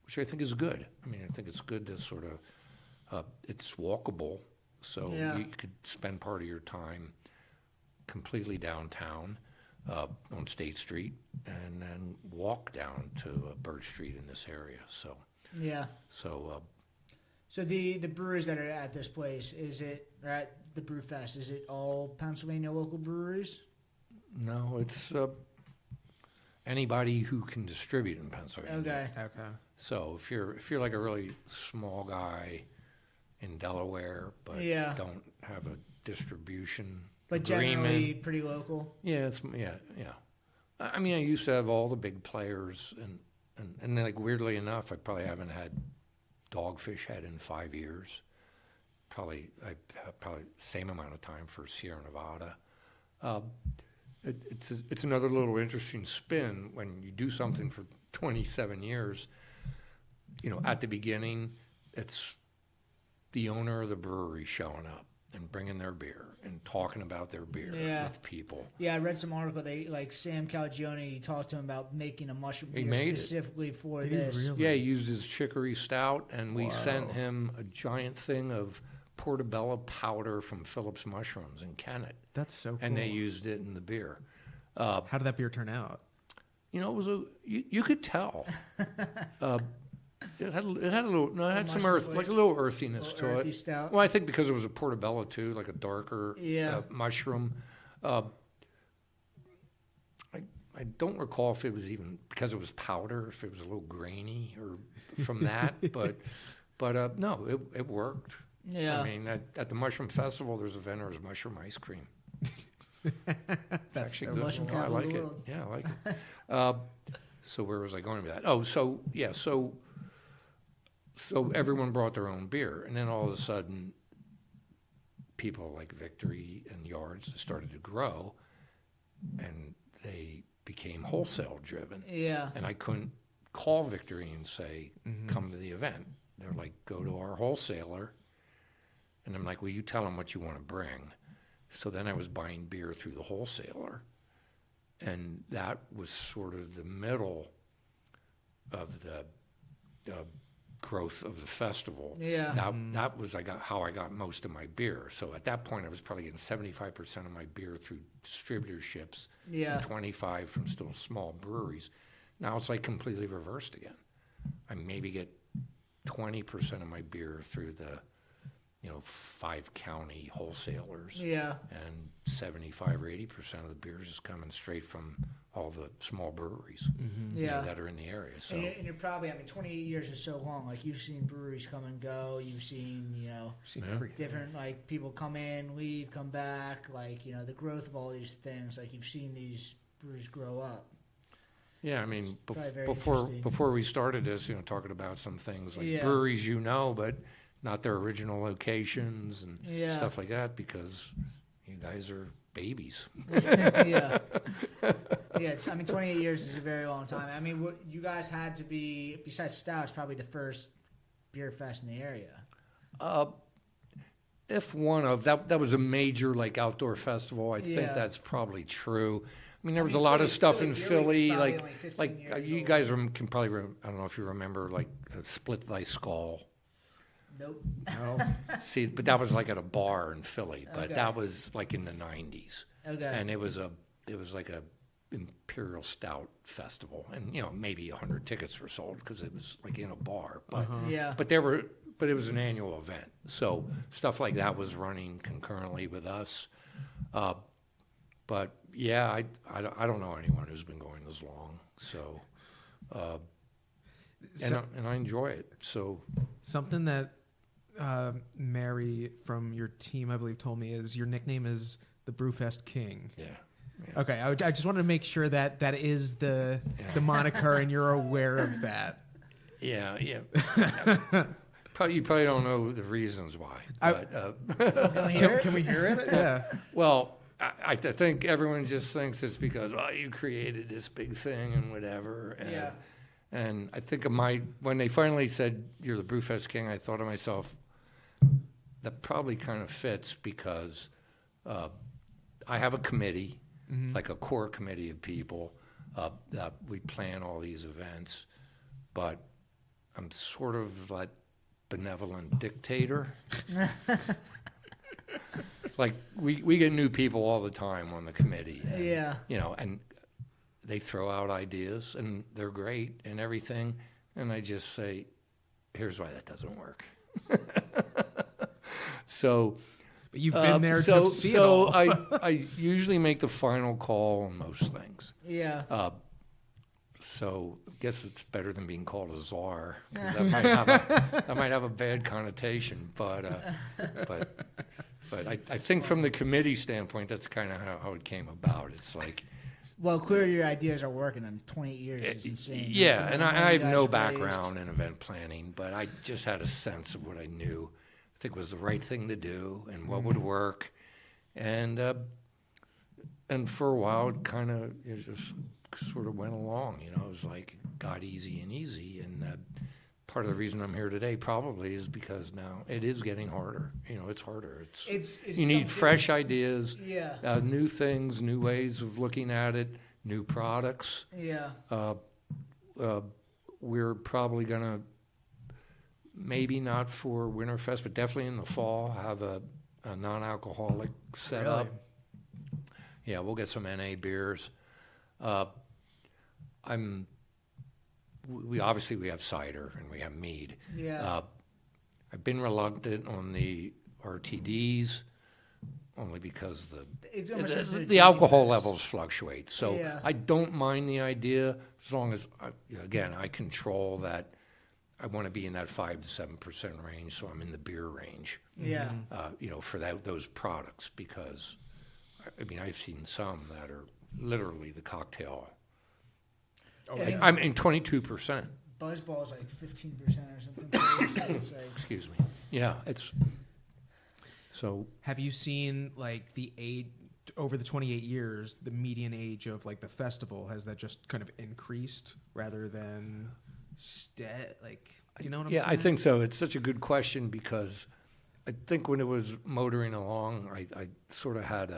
which I think is good. I mean, I think it's good to sort of it's walkable, so Yeah. you could spend part of your time completely downtown on State Street, and then walk down to Birch Street in this area. So Yeah. so So the breweries that are at this place, or at the Brewfest, is it all Pennsylvania local breweries? no, it's anybody who can distribute in Pennsylvania. Okay. Okay. So if you're like a really small guy in Delaware, but Yeah. don't have a distribution But agreement, generally pretty local. yeah. I mean, I used to have all the big players, and then, like, weirdly enough, I probably haven't had Dogfish Head in 5 years. Probably same amount of time for Sierra Nevada. It's another little interesting spin when you do something for 27 years. At the beginning, it's the owner of the brewery showing up and bringing their beer and talking about their beer Yeah. with people. Yeah, I read some article. They Sam Calagione talked to him about making a mushroom He beer made it. specifically for Did he this. really? Yeah, he used his chicory stout, and we Wow. sent him a giant thing of portobello powder from Phillips Mushrooms in Kennett, That's so cool. and they used it in the beer. How did that beer turn out? It was you could tell. It had a little, no, it had some mushroom earth, like flavors? a little earthiness Little to earthy it. stout. Well, I think because it was a portobello too, like a darker Yeah. mushroom. I don't recall if it was even because it was powder, if it was a little grainy or from that, but no, it worked. Yeah. I mean, at the Mushroom Festival, there's a vendor's mushroom ice cream. It's actually so good. Mushroom Oh, I capital of like the it. world. Yeah, I like it. So where was I going with that? Oh, so everyone brought their own beer, and then all of a sudden, people like Victory and Yards started to grow, and they became wholesale driven. Yeah. And I couldn't call Victory and say, come to the event. they're like, go to our wholesaler. And I'm like, well, you tell them what you want to bring. So then I was buying beer through the wholesaler. And that was sort of the middle of the growth of the festival. Yeah. That was how I got most of my beer. So at that point, I was probably getting 75% of my beer through distributorships Yeah. and 25 from still small breweries. Now it's like completely reversed again. I maybe get 20% of my beer through the 5 county wholesalers. Yeah. And 75 or 80% of the beers is coming straight from all the small breweries Yeah. that are in the area. So And you're probably, 28 years is so long. Like, you've seen breweries come and go. You've seen, Seen Yeah. everything. different, like, people come in, leave, come back. Like, the growth of all these things. Like, you've seen these breweries grow up. yeah, I mean, probably very interesting. before we started this, talking about some things like Yeah. breweries, but not their original locations and Yeah. stuff like that, because you guys are babies. Yeah. Yeah, 28 years is a very long time. You guys had to be, besides Stoudts, probably the first beer fest in the area. If one of that was a major like outdoor festival, I think Yeah. that's probably true. I mean, there was a lot of stuff in Philly, Brewery was like probably only 15 years you old. guys can probably I don't know if you remember like Split Thy Skull. Nope. No. See, but that was like at a bar in Philly, but Okay. that was like in the 90s. Okay. And it was like a Imperial Stout festival, and maybe 100 tickets were sold because it was like in a bar. But Yeah. but it was an annual event, so stuff like that was running concurrently with us. But yeah, I don't know anyone who's been going as long. So, and I enjoy it. So Something that Mary from your team, I believe, told me is your nickname is the Brewfest King. yeah. Okay, I just wanted to make sure that that is the moniker and you're aware of that. Yeah. You probably don't know the reasons why. But, Can we hear it? Can we hear it? Yeah. well, I think everyone just thinks it's because you created this big thing and whatever. And, Yeah. And I think when they finally said you're the Brewfest King, I thought to myself, that probably kind of fits because I have a committee, like a core committee of people that we plan all these events, but I'm sort of like benevolent dictator. Like we get new people all the time on the committee. And, Yeah. and they throw out ideas and they're great and everything. And I just say, here's why that doesn't work. So, But you've been there so, to see it so all. I usually make the final call on most things. Yeah. So I guess it's better than being called a czar. 'Cause that might have a bad connotation, but I think from the committee standpoint, that's kind of how it came about. It's like, Well, clearly your ideas are working. 28 years is insane. yeah, and I You have guys no raised- background in event planning, but I just had a sense of what I knew. I think was the right thing to do and what would work, and for a while it kind of just sort of went along. It was like got easy and easy, and part of the reason I'm here today probably is because now it is getting harder. It's harder. It's You need become fresh ideas, Yeah. new things, new ways of looking at it, new products. Yeah. We're probably going to, maybe not for Winterfest, but definitely in the fall, have a non-alcoholic setup. Really? Yeah, we'll get some NA beers. We obviously we have cider and we have mead. Yeah. I've been reluctant on the RTDs only because It's almost like the the alcohol Jimmy levels fluctuate. So Yeah. I don't mind the idea as long as I control that. I want to be in that 5 to 7% range, so I'm in the beer range. Yeah. For those products, because I've seen some that are literally the cocktail. Oh, Yeah. I'm in 22%. Buzzball's like 15% or something. It's like, Excuse me. Yeah, it's so. Have you seen like the age over the 28 years, the median age of like the festival, has that just kind of increased rather than You know what I'm Yeah, saying? I think so. It's such a good question because I think when it was motoring along, I sort of had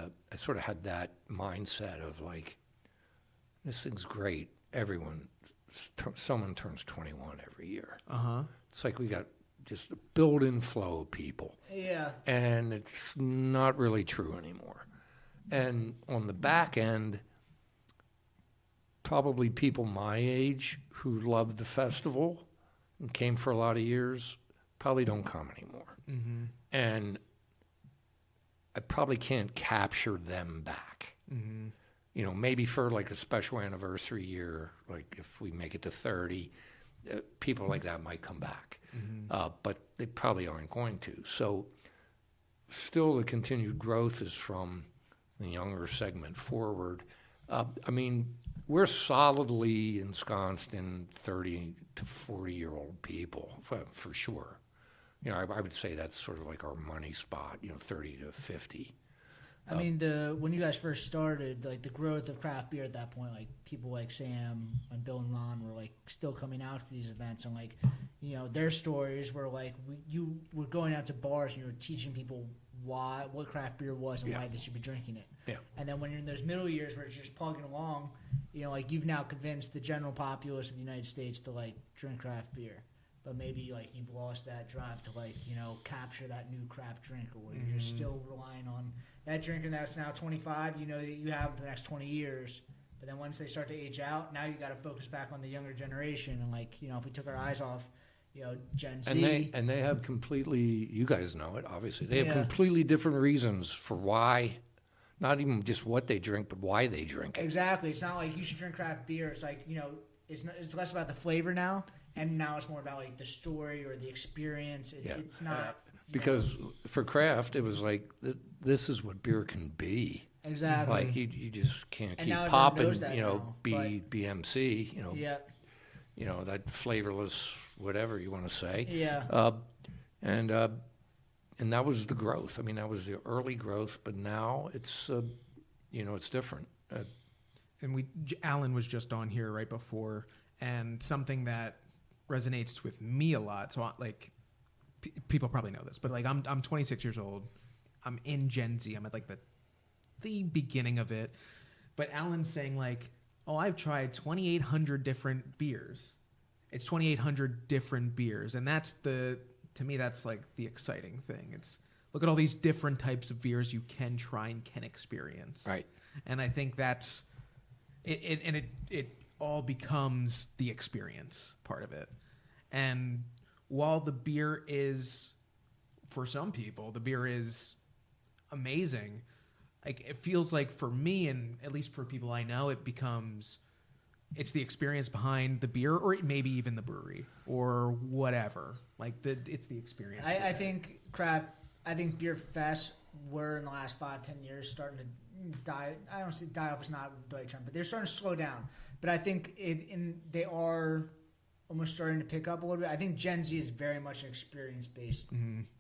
that mindset of like, this thing's great. Someone turns 21 every year. It's like we got just a built-in flow of people. Yeah. And it's not really true anymore. And on the back end, probably people my age who loved the festival and came for a lot of years probably don't come anymore. Mm-hmm. And I probably can't capture them back. Mm-hmm. You know, maybe for like a special anniversary year, like if we make it to 30, people like that might come back. Mm-hmm. But they probably aren't going to. So still the continued growth is from the younger segment forward. I mean, we're solidly ensconced in 30 to 40-year-old people, for sure. You know, I would say that's sort of like our money spot, 30 to 50. I mean, when you guys first started, like the growth of craft beer at that point, like people like Sam and Bill and Ron were like still coming out to these events, and like, their stories were like you were going out to bars and you were teaching people what craft beer was and why they should be drinking it. Yeah. And then when you're in those middle years where it's just plugging along, like you've now convinced the general populace of the United States to like drink craft beer. But maybe like you've lost that drive to like, capture that new craft drinker where you're just still relying on that drinker that's now 25, that you have for the next 20 years. But then once they start to age out, now you got to focus back on the younger generation. And like, if we took our eyes off, Gen Z. And they have completely, you guys know it, obviously. They have completely different reasons for why, not even just what they drink, but why they drink it. Exactly. It's not like you should drink craft beer. It's like, it's less about the flavor now. And now it's more about like the story or the experience. It's not because for craft, it was like this is what beer can be. Exactly. Like you just can't And keep now everyone popping. knows that now, BMC. Yeah. That flavorless whatever you want to say. Yeah. And that was the growth. I mean, that was the early growth. But now it's it's different. And Alan was just on here right before, and something that resonates with me a lot. So like people probably know this, but like I'm 26 years old. I'm in Gen Z. I'm at like the beginning of it. But Alan's saying like, oh, I've tried 2,800 different beers. It's 2,800 different beers, and to me that's like the exciting thing. It's look at all these different types of beers you can try and can experience. Right. And I think that's it. And it all becomes the experience part of it. And while the beer is, for some people, the beer is amazing, like it feels like for me, and at least for people I know, it's the experience behind the beer, or maybe even the brewery or whatever. Like it's the experience. I think beer fests were in the last 5-10 years starting to die. I don't see die off is not the right term, but they're starting to slow down. But I think they are almost starting to pick up a little bit. I think Gen Z is very much an experience-based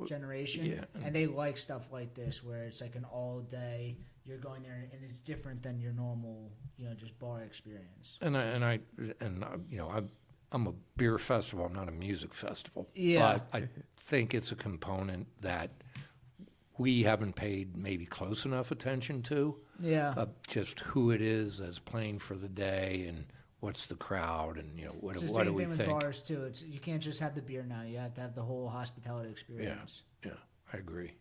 generation, and they like stuff like this where it's like an all-day. You're going there, and it's different than your normal, just bar experience. I'm a beer festival. I'm not a music festival. Yeah. But I think it's a component that we haven't paid maybe close enough attention to. Yeah. Just who it is that's playing for the day and what's the crowd and what do we think. It's the same thing with bars too. You can't just have the beer now. You have to have the whole hospitality experience. Yeah, I agree.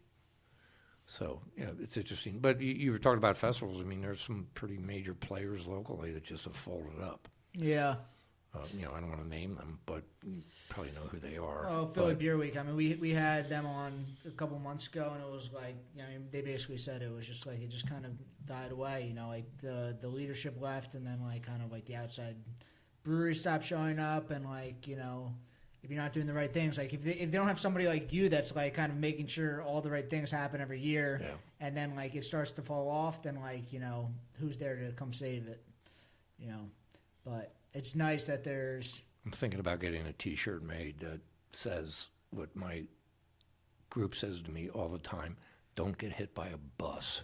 So it's interesting. But you were talking about festivals. I mean, there's some pretty major players locally that just have folded up. Yeah. I don't want to name them, but you probably know who they are. Oh, Philly Beer Week. I mean, we had them on a couple months ago, and it was like, they basically said it was just like it just kind of died away. Like the leadership left, and then like kind of like the outside breweries stopped showing up, and like if you're not doing the right things, like if they don't have somebody like you that's like kind of making sure all the right things happen every year, and then like it starts to fall off, then like who's there to come save it? But it's nice that there's. I'm thinking about getting a T-shirt made that says what my group says to me all the time: "Don't get hit by a bus."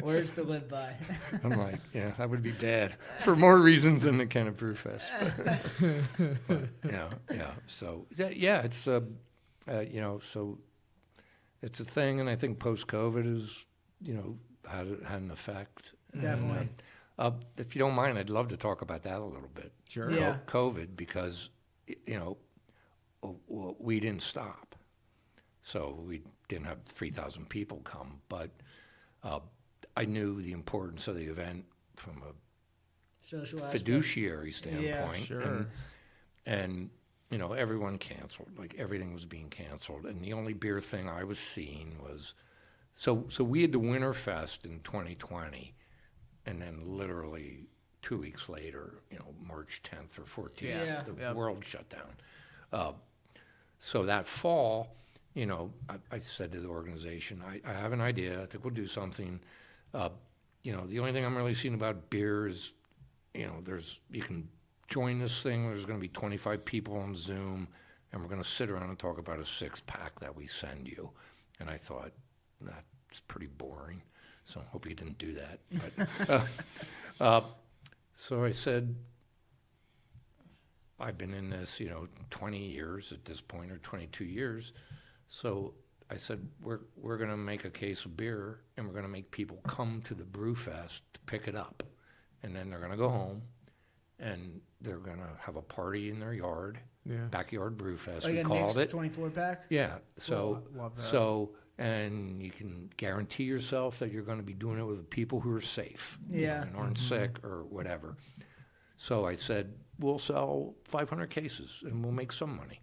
Words to live by. I'm like, yeah, that would be bad for more reasons than the Kennett Brewfest. But, yeah. So yeah, it's so it's a thing, and I think post-COVID is had an effect. Definitely. And, if you don't mind, I'd love to talk about that a little bit. Sure. Yeah. COVID, because we didn't stop, so we didn't have 3,000 people come, but I knew the importance of the event from a Social aspect. fiduciary standpoint. Sure. And everyone canceled. Like, everything was being canceled, and the only beer thing I was seeing was so we had the Winterfest in 2020, and then literally 2 weeks later, March 10th or 14th, Yeah. the world shut down. So that fall, I said to the organization, I have an idea. I think we'll do something. The only thing I'm really seeing about beer is, you can join this thing. There's going to be 25 people on Zoom, and we're going to sit around and talk about a 6-pack that we send you. And I thought, that's pretty boring. So I hope you didn't do that. But, so I said, I've been in this, 20 years at this point, or 22 years. So I said, we're going to make a case of beer, and we're going to make people come to the Brewfest to pick it up. And then they're going to go home, and they're going to have a party in their yard, backyard Brewfest, Like we a called mixed it. 24-pack? Yeah, so, Love that. and you can guarantee yourself that you're going to be doing it with people who are safe, Yeah. and aren't sick or whatever. So I said, we'll sell 500 cases, and we'll make some money.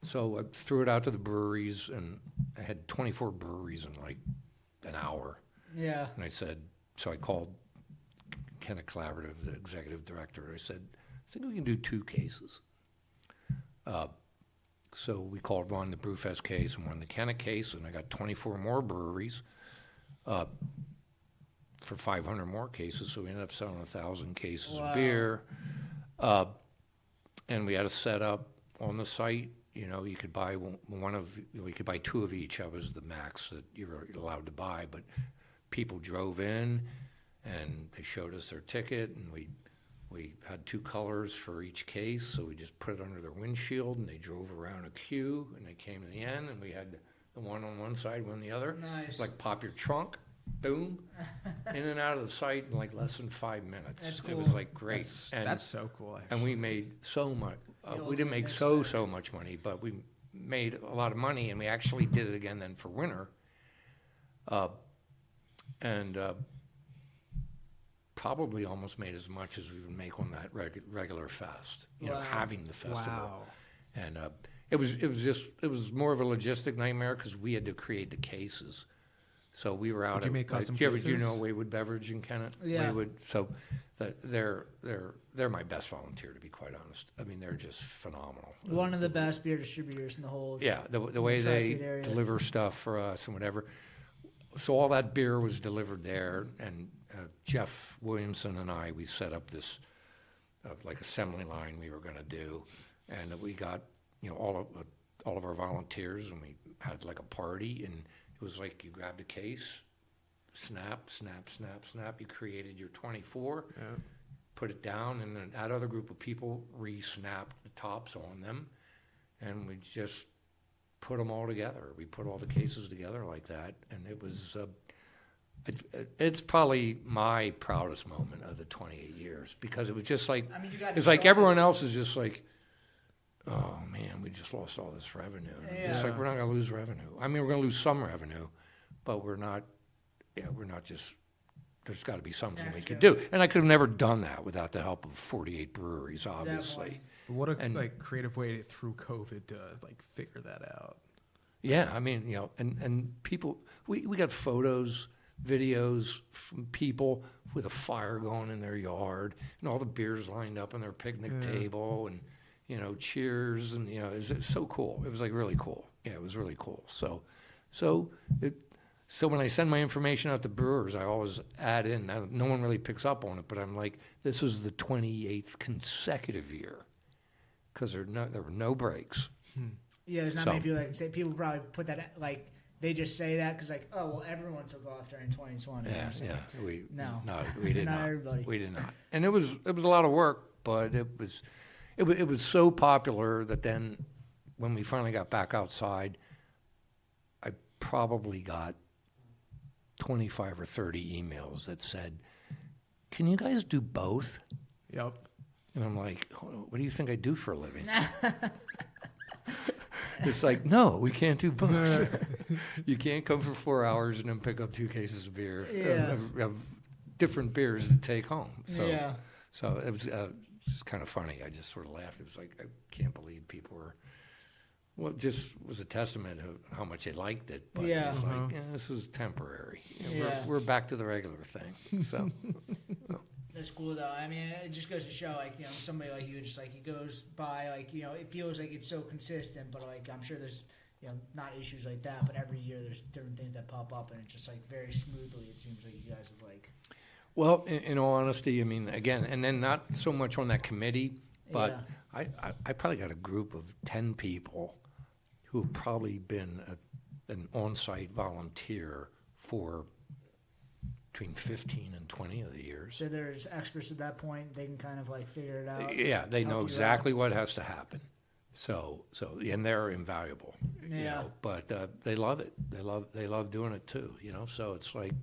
So I threw it out to the breweries, and I had 24 breweries in like an hour. Yeah. And I said, so I called Kennett Collaborative, the executive director. I said, I think we can do 2 cases. So we called one the Brewfest case and one the Kennett case, and I got 24 more breweries for 500 more cases. So we ended up selling 1,000 cases Wow. of beer. And we had a setup on the site. You could buy we could buy 2 of each. That was the max that you were allowed to buy. But people drove in, and they showed us their ticket, and we had 2 colors for each case, so we just put it under their windshield, and they drove around a queue, and they came to the end, and we had the one on one side, one on the other. Nice. Like, pop your trunk, boom, in and out of the site in like less than 5 minutes. That's It was cool. like great. That's so cool. Actually. And we made so much. The We didn't make ultimate so much money, but we made a lot of money, and we actually did it again then for winter. And probably almost made as much as we would make on that regular fest, Wow. having the festival. Wow. And it was more of a logistic nightmare because we had to create the cases. So we were out. Did you make custom do you cases? know Waywood Beverage in Kennett? Yeah. Waywood. So they're my best volunteer, to be quite honest. I mean, they're just phenomenal. One of the best beer distributors in the whole. Yeah, the way they tri-state area. deliver stuff for us and whatever. So all that beer was delivered there, and Jeff Williamson and we set up this like assembly line we were going to do, and we got all of our volunteers, and we had like a party, and it was like you grabbed a case, snap, snap, snap, snap. You created your 24, put it down, and then that other group of people re-snapped the tops on them, and we just put them all together. We put all the cases together like that, and it was. It's probably my proudest moment of the 28 years, because it was just like I mean, you got it's like everyone else is just like, oh man, we just lost all this revenue. And it's just like, Yeah. we're not going to lose revenue. I mean, we're going to lose some revenue, but we're not. Yeah, we're not just. There's got to be something we could do, and I could have never done that without the help of 48 breweries, obviously. Definitely. What a creative way through COVID to figure that out. Yeah, I mean, and people, we got photos, videos from people with a fire going in their yard, and all the beers lined up on their picnic table, and cheers, and it was so cool. It was like really cool. Yeah, it was really cool. So when I send my information out to brewers, I always add in. Now, no one really picks up on it, but I'm like, this is the 28th consecutive year, because there were no breaks. Yeah, there's not So- many people that can say. People probably put that they just say that because like, oh well, everyone took off during 2020. Yeah, So, yeah. No. We did Not not. everybody. We did not. And it was a lot of work, but it was so popular that then when we finally got back outside, I probably got 25 or 30 emails that said, "Can you guys do both?" Yep. And I'm like, "What do you think I do for a living?" It's like, no, we can't do both. You can't come for 4 hours and then pick up 2 cases of beer, Yeah. of different beers to take home. So, Yeah. so it was just kind of funny. I just sort of laughed. It was like, I can't believe people were, well, it just was a testament of how much they liked it. But Yeah. it's Uh-huh. like, this is temporary. Yeah. We're back to the regular thing. So, That's cool though. I mean, it just goes to show, like, you know, somebody like you, just like it goes by, like, you know, it feels like it's so consistent, but like I'm sure there's, you know, not issues like that, but every year there's different things that pop up, and it's just like very smoothly. It seems like you guys have like. well, in all honesty, I mean, again, and then not so much on that committee, but I probably got a group of 10 people who have probably been an on-site volunteer for between 15 and 20 of the years. So there's experts at that point. They can kind of like figure it out. Yeah, they help know you exactly what has to happen. So, and they're invaluable. You Yeah. know, but they love it. They love doing it too. You know, so it's like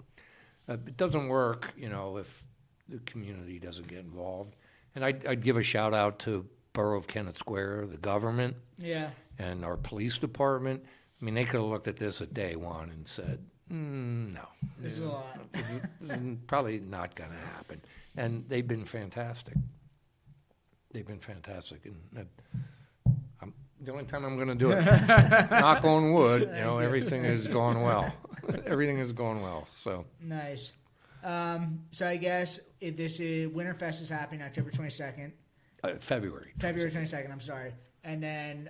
it doesn't work. You know, if the community doesn't get involved. And I'd give a shout out to Borough of Kennett Square, the government, Yeah. and our police department. I mean, they could have looked at this at day one and said, no. This is a lot. This is probably not going to happen. And they've been fantastic. They've been fantastic. And the only time I'm going to do it, knock on wood, you know, everything is going well. Everything is going well. So Nice. So I guess if this is Winterfest is happening October 22nd, February. February 22nd. I'm sorry, and then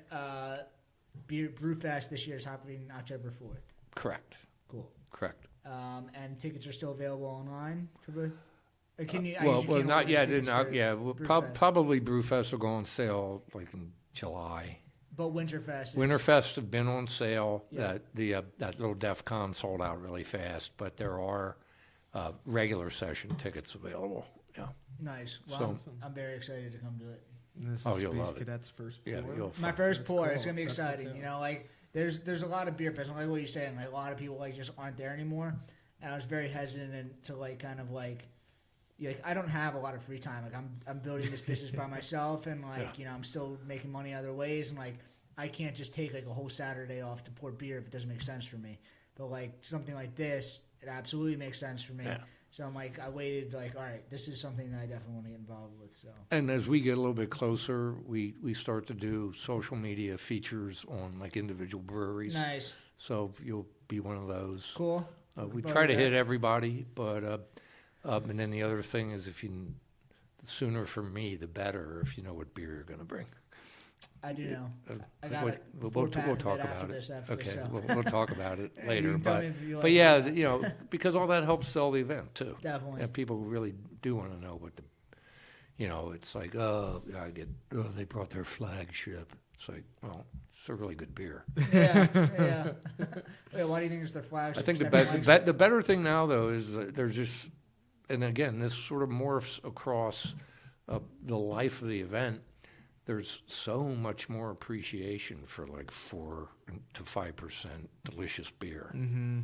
Brewfest this year is happening October 4th. Correct. Cool. Correct. And tickets are still available online for both. Or can you? Well, can't not order yet. tickets for Yeah, well, Brewfest. probably Brewfest will go on sale like in July. But Winterfest. Is, Winterfest have been on sale. Yeah. That little DEF CON sold out really fast, but there are regular session tickets available. Yeah. Nice. Well, So- I'm very excited to come to it. And this Oh, is you'll Space love it. Cadet's first Yeah, pour. you'll My find- first That's pour. cool. It's gonna be That's exciting. cool. You know, like there's a lot of beer fests. Like what you're saying, like a lot of people like just aren't there anymore. And I was very hesitant to like kind of like. Like I don't have a lot of free time. Like I'm building this business by myself, and like Yeah. you know I'm still making money other ways, and like I can't just take like a whole Saturday off to pour beer if it doesn't make sense for me. But like something like this, it absolutely makes sense for me. Yeah. So I'm like I waited like all right, this is something that I definitely want to get involved with. So And as we get a little bit closer, we start to do social media features on like individual breweries. nice, So you'll be one of those. cool. We Looking try forward to to hit that. everybody, but and then the other thing is the sooner for me, the better. If you know what beer you're going to bring. I do know. Uh, I got what- it. We'll Four-pack of talk it after about it. this, Okay, so. we'll talk about it You later. can tell But me if you but like yeah, that. you know, because all that helps sell the event too. Definitely. Yeah, people really do want to know what the, you know, it's like, oh, they brought their flagship. It's like, well, it's a really good beer. Yeah, yeah. Wait, why do you think it's their flagship? I think the, Everyone likes the better thing now, though, is that there's just, and again, this sort of morphs across the life of the event. There's so much more appreciation for like 4 to 5% delicious beer, Mm-hmm.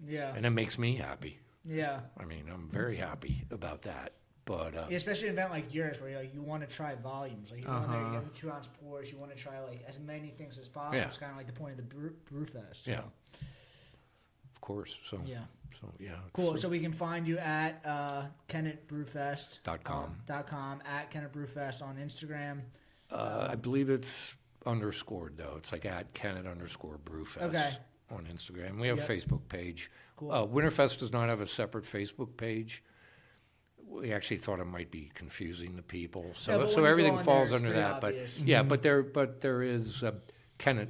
it. Yeah, and it makes me happy. yeah. I mean, I'm very happy about that. But Yeah, especially an event like yours where you want to try volumes. Like you want there, you Uh-huh. get the 2-ounce pours. You want to try like as many things as possible. Yeah. It's kind of like the point of the Brewfest. So. yeah, of course. So Yeah. yeah. Cool. So we can find you at Kennett Brewfest .com. .com at Kennett Brewfest on Instagram. I believe it's underscored though. It's like at Kennett_Brewfest Okay. on Instagram. We have Yep. a Facebook page. Cool. Winterfest does not have a separate Facebook page. We actually thought it might be confusing to people, Yeah, so but so when you everything go on falls there, it's under pretty that. obvious. But yeah, but there is Kennett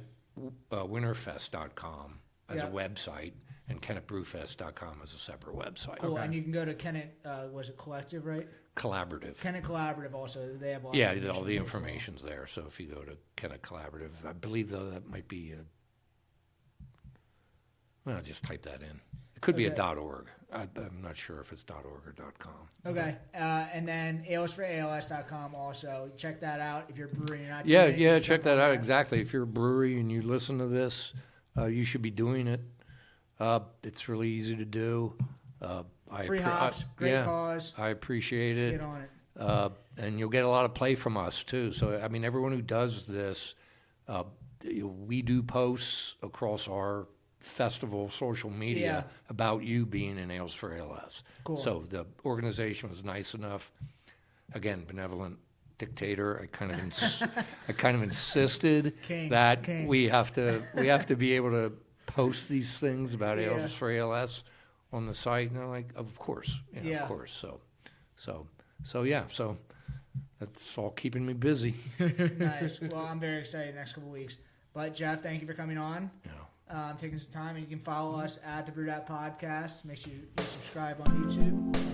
Winterfest.com as Yeah. a website, and KennettBrewfest.com as a separate website. Cool. Okay. And you can go to Kennett. Was it Collective, right? Collaborative. Kennett Collaborative. Also, they have all Yeah, the all the there as well. information's there. So if you go to Kennett Collaborative, I believe though that might be Well, just type that in. It could be a Okay. .org. I'm not sure if it's .org or .com. Okay, and then alesforals.com also. Check that out if you're a brewery. You're not Yeah, doing it, yeah, just check jump that on out. there. Exactly. If you're a brewery and you listen to this, you should be doing it. It's really easy to do. Free hops, great cause. I appreciate it. Get on it. And you'll get a lot of play from us too. So I mean, everyone who does this, we do posts across our festival social media about you being in Ales for ALS. Cool. So the organization was nice enough. Again, benevolent dictator. I kind of insisted King. we have to be able to post these things about Yeah. Ales for ALS on the site. And I'm like, of course, Yeah. of course. So yeah, so that's all keeping me busy. Nice. Well, I'm very excited next couple weeks. But Jeff, thank you for coming on. You know. Taking some time, and you can follow us at the Brewed Out Podcast. Make sure you subscribe on YouTube.